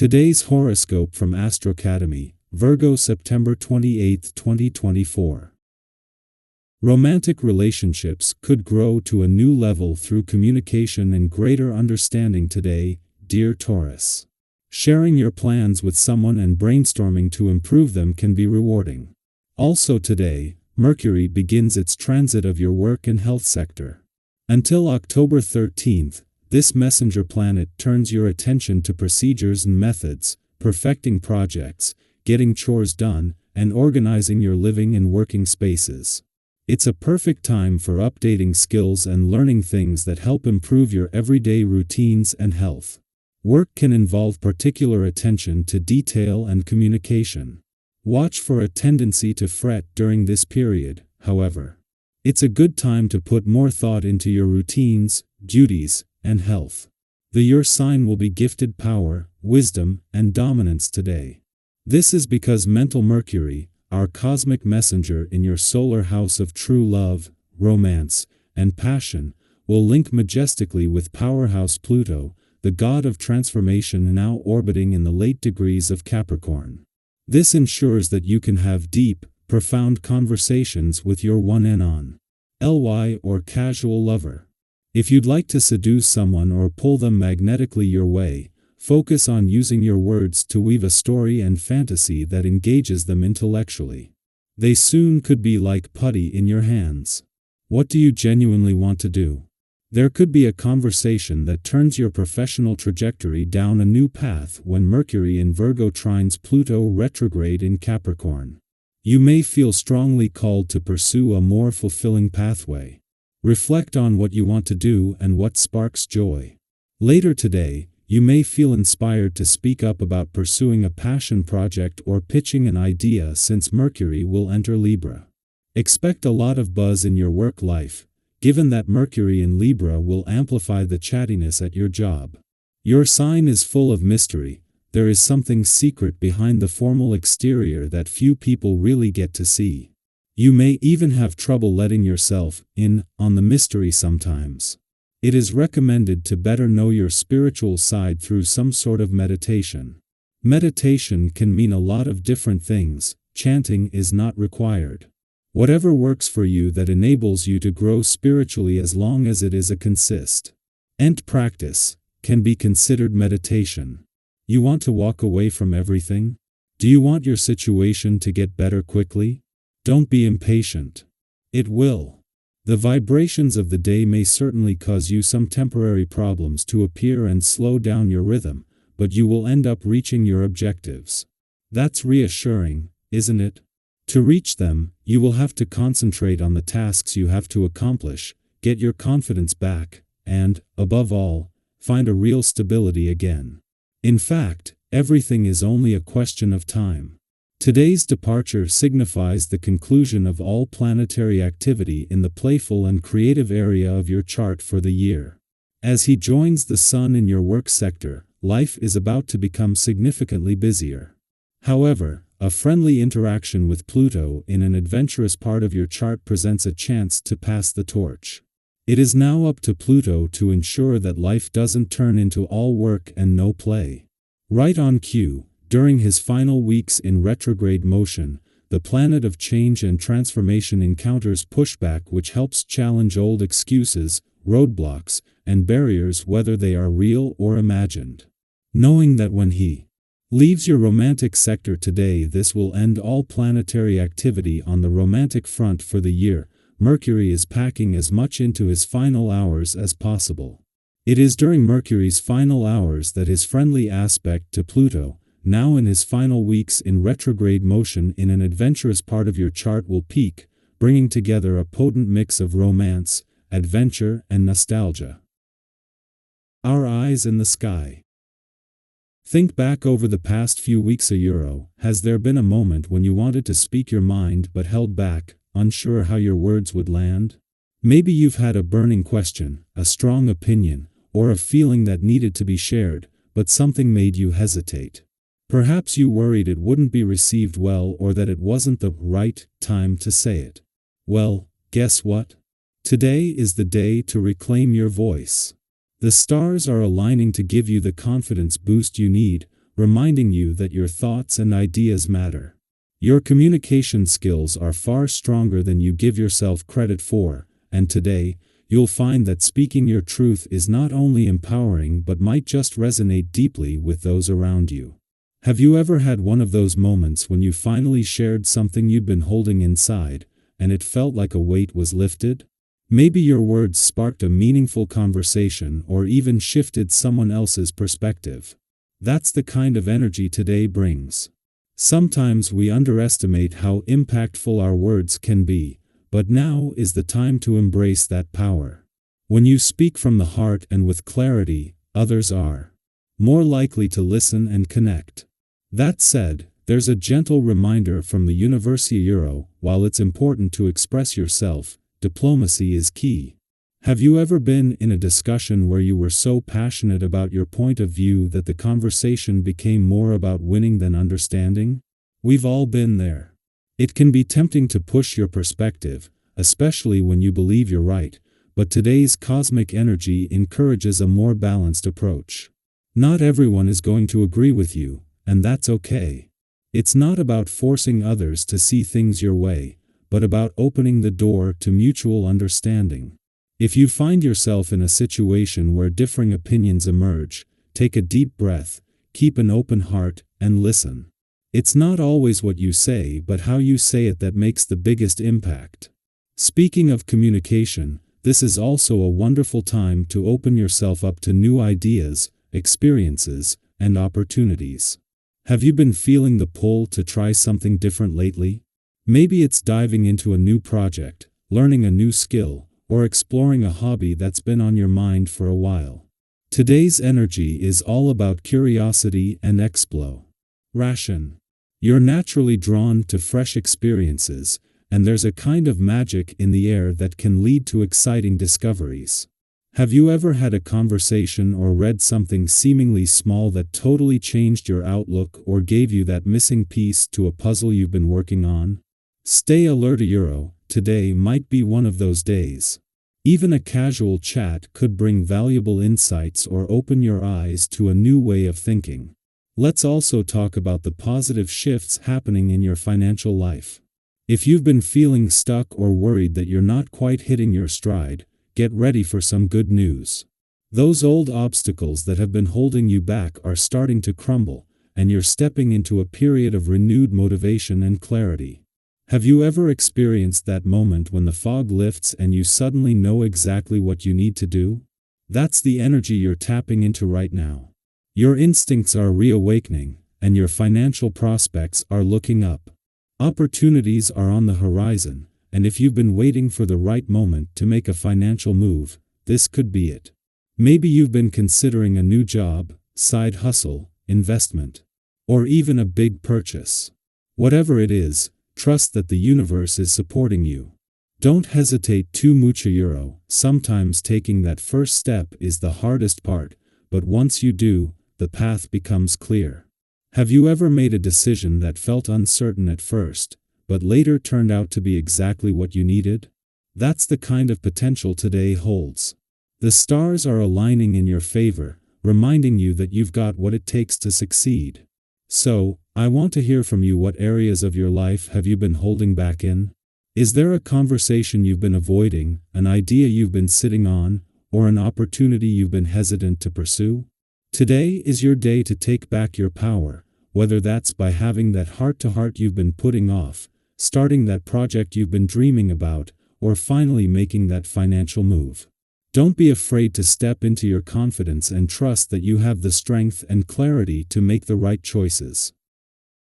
Today's horoscope from Astrocademy, Virgo September 28, 2024. Romantic relationships could grow to a new level through communication and greater understanding today, dear Taurus. Sharing your plans with someone and brainstorming to improve them can be rewarding. Also today, Mercury begins its transit of your work and health sector. Until October 13th, this messenger planet turns your attention to procedures and methods, perfecting projects, getting chores done, and organizing your living and working spaces. It's a perfect time for updating skills and learning things that help improve your everyday routines and health. Work can involve particular attention to detail and communication. Watch for a tendency to fret during this period, however. It's a good time to put more thought into your routines, duties, and health. Your sign will be gifted power, wisdom, and dominance today. This is because mental Mercury, our cosmic messenger in your solar house of true love, romance, and passion, will link majestically with powerhouse Pluto, the god of transformation now orbiting in the late degrees of Capricorn. This ensures that you can have deep, profound conversations with your one and only or casual lover. If you'd like to seduce someone or pull them magnetically your way, focus on using your words to weave a story and fantasy that engages them intellectually. They soon could be like putty in your hands. What do you genuinely want to do? There could be a conversation that turns your professional trajectory down a new path when Mercury in Virgo trines Pluto retrograde in Capricorn. You may feel strongly called to pursue a more fulfilling pathway. Reflect on what you want to do and what sparks joy. Later today, you may feel inspired to speak up about pursuing a passion project or pitching an idea since Mercury will enter Libra. Expect a lot of buzz in your work life, given that Mercury in Libra will amplify the chattiness at your job. Your sign is full of mystery. There is something secret behind the formal exterior that few people really get to see. You may even have trouble letting yourself in on the mystery sometimes. It is recommended to better know your spiritual side through some sort of meditation. Meditation can mean a lot of different things. Chanting is not required. Whatever works for you that enables you to grow spiritually, as long as it is a consistent practice, can be considered meditation. You want to walk away from everything? Do you want your situation to get better quickly? Don't be impatient. It will. The vibrations of the day may certainly cause you some temporary problems to appear and slow down your rhythm, but you will end up reaching your objectives. That's reassuring, isn't it? To reach them, you will have to concentrate on the tasks you have to accomplish, get your confidence back, and, above all, find a real stability again. In fact, everything is only a question of time. Today's departure signifies the conclusion of all planetary activity in the playful and creative area of your chart for the year. As he joins the Sun in your work sector, life is about to become significantly busier. However, a friendly interaction with Pluto in an adventurous part of your chart presents a chance to pass the torch. It is now up to Pluto to ensure that life doesn't turn into all work and no play. Right on cue, during his final weeks in retrograde motion, the planet of change and transformation encounters pushback, which helps challenge old excuses, roadblocks, and barriers, whether they are real or imagined. Knowing that when he leaves your romantic sector today, this will end all planetary activity on the romantic front for the year, Mercury is packing as much into his final hours as possible. It is during Mercury's final hours that his friendly aspect to Pluto, now in his final weeks in retrograde motion in an adventurous part of your chart, will peak, bringing together a potent mix of romance, adventure, and nostalgia. Our eyes in the sky. Think back over the past few weeks. Has there been a moment when you wanted to speak your mind but held back, unsure how your words would land? Maybe you've had a burning question, a strong opinion, or a feeling that needed to be shared, but something made you hesitate. Perhaps you worried it wouldn't be received well, or that it wasn't the right time to say it. Well, guess what? Today is the day to reclaim your voice. The stars are aligning to give you the confidence boost you need, reminding you that your thoughts and ideas matter. Your communication skills are far stronger than you give yourself credit for, and today, you'll find that speaking your truth is not only empowering but might just resonate deeply with those around you. Have you ever had one of those moments when you finally shared something you'd been holding inside, and it felt like a weight was lifted? Maybe your words sparked a meaningful conversation or even shifted someone else's perspective. That's the kind of energy today brings. Sometimes we underestimate how impactful our words can be, but now is the time to embrace that power. When you speak from the heart and with clarity, others are more likely to listen and connect. That said, there's a gentle reminder from the universe: while it's important to express yourself, diplomacy is key. Have you ever been in a discussion where you were so passionate about your point of view that the conversation became more about winning than understanding? We've all been there. It can be tempting to push your perspective, especially when you believe you're right, but today's cosmic energy encourages a more balanced approach. Not everyone is going to agree with you, and that's okay. It's not about forcing others to see things your way, but about opening the door to mutual understanding. If you find yourself in a situation where differing opinions emerge, take a deep breath, keep an open heart, and listen. It's not always what you say but how you say it that makes the biggest impact. Speaking of communication, this is also a wonderful time to open yourself up to new ideas, experiences, and opportunities. Have you been feeling the pull to try something different lately? Maybe it's diving into a new project, learning a new skill, or exploring a hobby that's been on your mind for a while. Today's energy is all about curiosity and exploration. You're naturally drawn to fresh experiences, and there's a kind of magic in the air that can lead to exciting discoveries. Have you ever had a conversation or read something seemingly small that totally changed your outlook or gave you that missing piece to a puzzle you've been working on? Stay alert, today might be one of those days. Even a casual chat could bring valuable insights or open your eyes to a new way of thinking. Let's also talk about the positive shifts happening in your financial life. If you've been feeling stuck or worried that you're not quite hitting your stride, get ready for some good news. Those old obstacles that have been holding you back are starting to crumble, and you're stepping into a period of renewed motivation and clarity. Have you ever experienced that moment when the fog lifts and you suddenly know exactly what you need to do? That's the energy you're tapping into right now. Your instincts are reawakening, and your financial prospects are looking up. Opportunities are on the horizon, and if you've been waiting for the right moment to make a financial move, this could be it. Maybe you've been considering a new job, side hustle, investment, or even a big purchase. Whatever it is, trust that the universe is supporting you. Don't hesitate too much. Sometimes taking that first step is the hardest part, but once you do, the path becomes clear. Have you ever made a decision that felt uncertain at first, but later turned out to be exactly what you needed? That's the kind of potential today holds. The stars are aligning in your favor, reminding you that you've got what it takes to succeed. So, I want to hear from you. What areas of your life have you been holding back in? Is there a conversation you've been avoiding, an idea you've been sitting on, or an opportunity you've been hesitant to pursue? Today is your day to take back your power, whether that's by having that heart-to-heart you've been putting off, starting that project you've been dreaming about, or finally making that financial move. Don't be afraid to step into your confidence and trust that you have the strength and clarity to make the right choices.